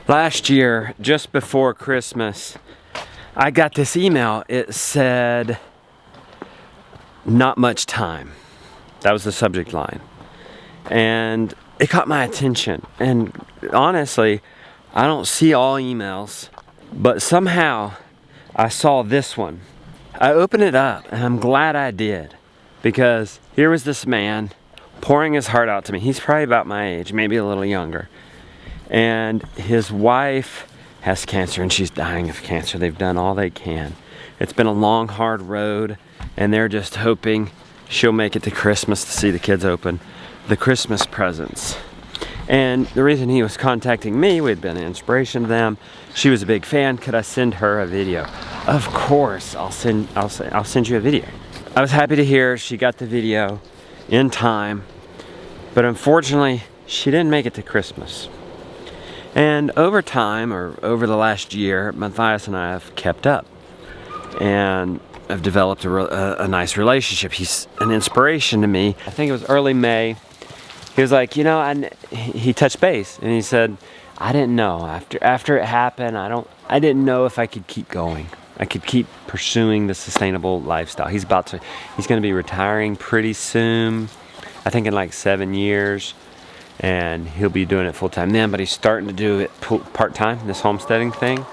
Last year, just before Christmas, I got this email. It said, "Not much time." That was the subject line. And it caught my attention. And honestly, I don't see all emails, but somehow I saw this one. I opened it up, and I'm glad I did, because here was this man pouring his heart out to me. He's probably about my age, maybe a little younger. And his wife has cancer, and she's dying of cancer. They've done all they can. It's been a long, hard road, and they're just hoping she'll make it to Christmas to see the kids open the Christmas presents. And the reason he was contacting me, we'd been an inspiration to them. She was a big fan. Could I send her a video? Of course, I'll send you a video. I was happy to hear she got the video in time, but unfortunately, she didn't make it to Christmas. And over time, or over the last year, Mathias and I have kept up and have developed a nice relationship. He's an inspiration to me. I think it was early May. He was like, he touched base and he said, I didn't know. After it happened, I didn't know if I could keep going. I could keep pursuing the sustainable lifestyle. He's going to be retiring pretty soon. I think in like 7 years. And he'll be doing it full time then, but he's starting to do it part time, this homesteading thing.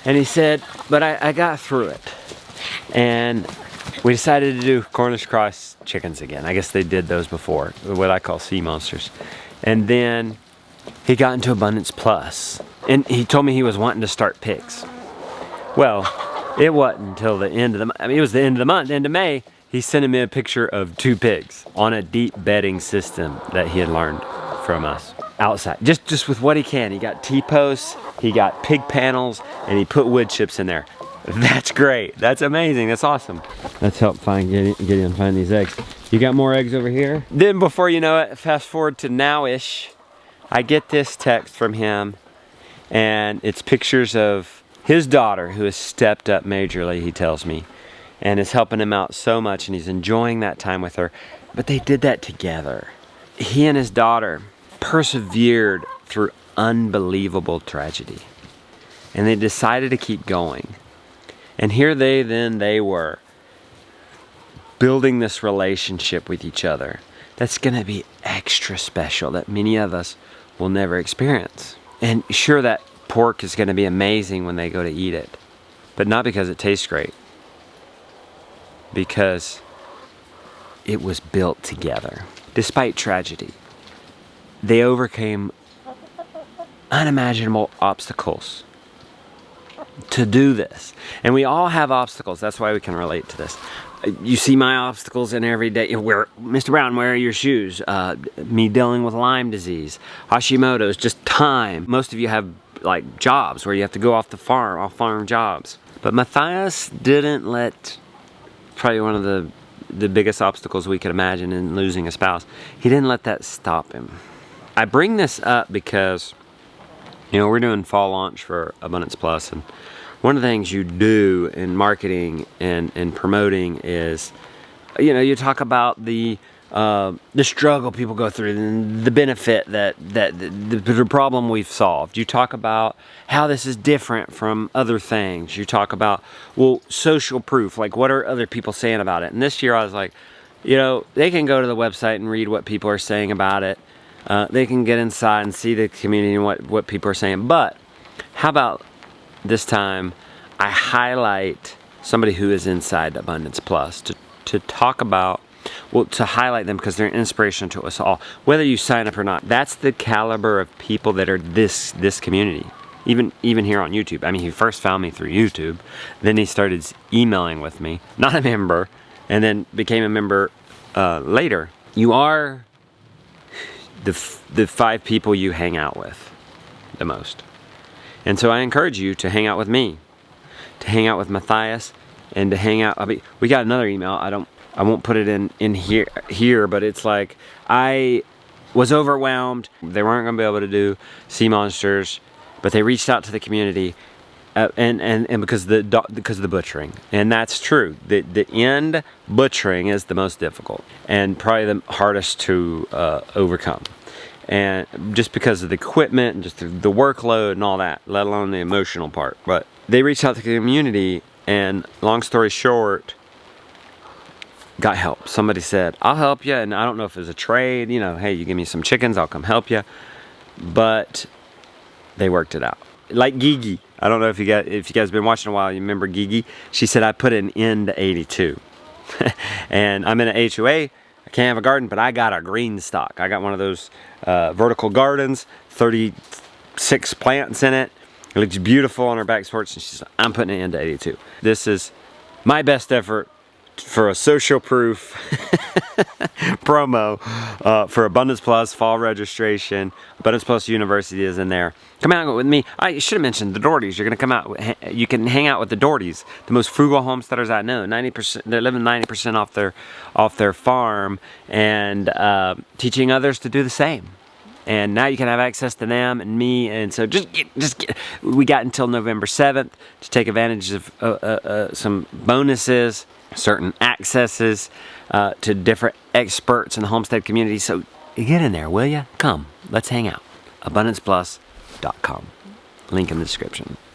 And he said, but I got through it. And we decided to do Cornish cross chickens again. I guess they did those before, what I call sea monsters. And then he got into Abundance Plus. And he told me he was wanting to start pigs. Well, it wasn't until the end of the month. I mean, it was the end of the month, end of May. He sent me a picture of 2 pigs on a deep bedding system that he had learned from us outside. Just with what he can. He got T-posts, he got pig panels, and he put wood chips in there. That's great. That's amazing. That's awesome. Let's help Gideon find these eggs. You got more eggs over here? Then before you know it, fast forward to now-ish, I get this text from him, and it's pictures of his daughter, who has stepped up majorly, he tells me, and is helping him out so much, and he's enjoying that time with her. But they did that together. He and his daughter persevered through unbelievable tragedy, and they decided to keep going. And here they were, building this relationship with each other that's going to be extra special, that many of us will never experience. And sure, that pork is going to be amazing when they go to eat it, but not because it tastes great, because it was built together. Despite tragedy, they overcame unimaginable obstacles to do this. And we all have obstacles. That's why we can relate to this. You see my obstacles in every day. Mr. Brown, where are your shoes? Me dealing with Lyme disease, Hashimoto's, just time. Most of you have like jobs where you have to go off the farm, off farm jobs. But Mathias didn't let, probably one of the biggest obstacles we could imagine in losing a spouse, he didn't let that stop him. I bring this up because, we're doing fall launch for Abundance Plus, and one of the things you do in marketing and promoting is, you talk about the struggle people go through, and the benefit that the problem we've solved. You talk about how this is different from other things. You talk about, social proof, like what are other people saying about it? And this year I was like, they can go to the website and read what people are saying about it. They can get inside and see the community and what people are saying. But how about this time I highlight somebody who is inside Abundance Plus to talk about, to highlight them, because they're an inspiration to us all, whether you sign up or not. That's the caliber of people that are this community. Even here on YouTube. I mean, he first found me through YouTube, then he started emailing with me, not a member, and then became a member later. You are the 5 people you hang out with the most. And so I encourage you to hang out with me, to hang out with Mathias, and to hang out. We got another email. I won't put it in here, but it's like, I was overwhelmed. They weren't going to be able to do sea monsters, but they reached out to the community, and because of the butchering, and that's true. The end butchering is the most difficult and probably the hardest to overcome, and just because of the equipment and just the workload and all that, let alone the emotional part. But they reached out to the community, and long story short, got help. Somebody said, "I'll help you," and I don't know if it was a trade. You know, hey, you give me some chickens, I'll come help you. But they worked it out. Like Gigi. I don't know if you guys been watching a while, you remember Gigi? She said, I put an end to 82. And I'm in an HOA. I can't have a garden, but I got a green stock. I got one of those vertical gardens, 36 plants in it. It looks beautiful on her back porch. And she said, I'm putting an end to 82. This is my best effort for a social proof promo for Abundance Plus fall registration. Abundance Plus University is in there. Come out with me. I should have mentioned the Dohertys. You're going to come out. You can hang out with the Dohertys, the most frugal homesteaders I know. 90%. They're living 90% off their farm and teaching others to do the same. And now you can have access to them and me. And so just get. We got until November 7th to take advantage of some bonuses, certain accesses to different experts in the homestead community. So get in there, will ya? Come, let's hang out. AbundancePlus.com. Link in the description.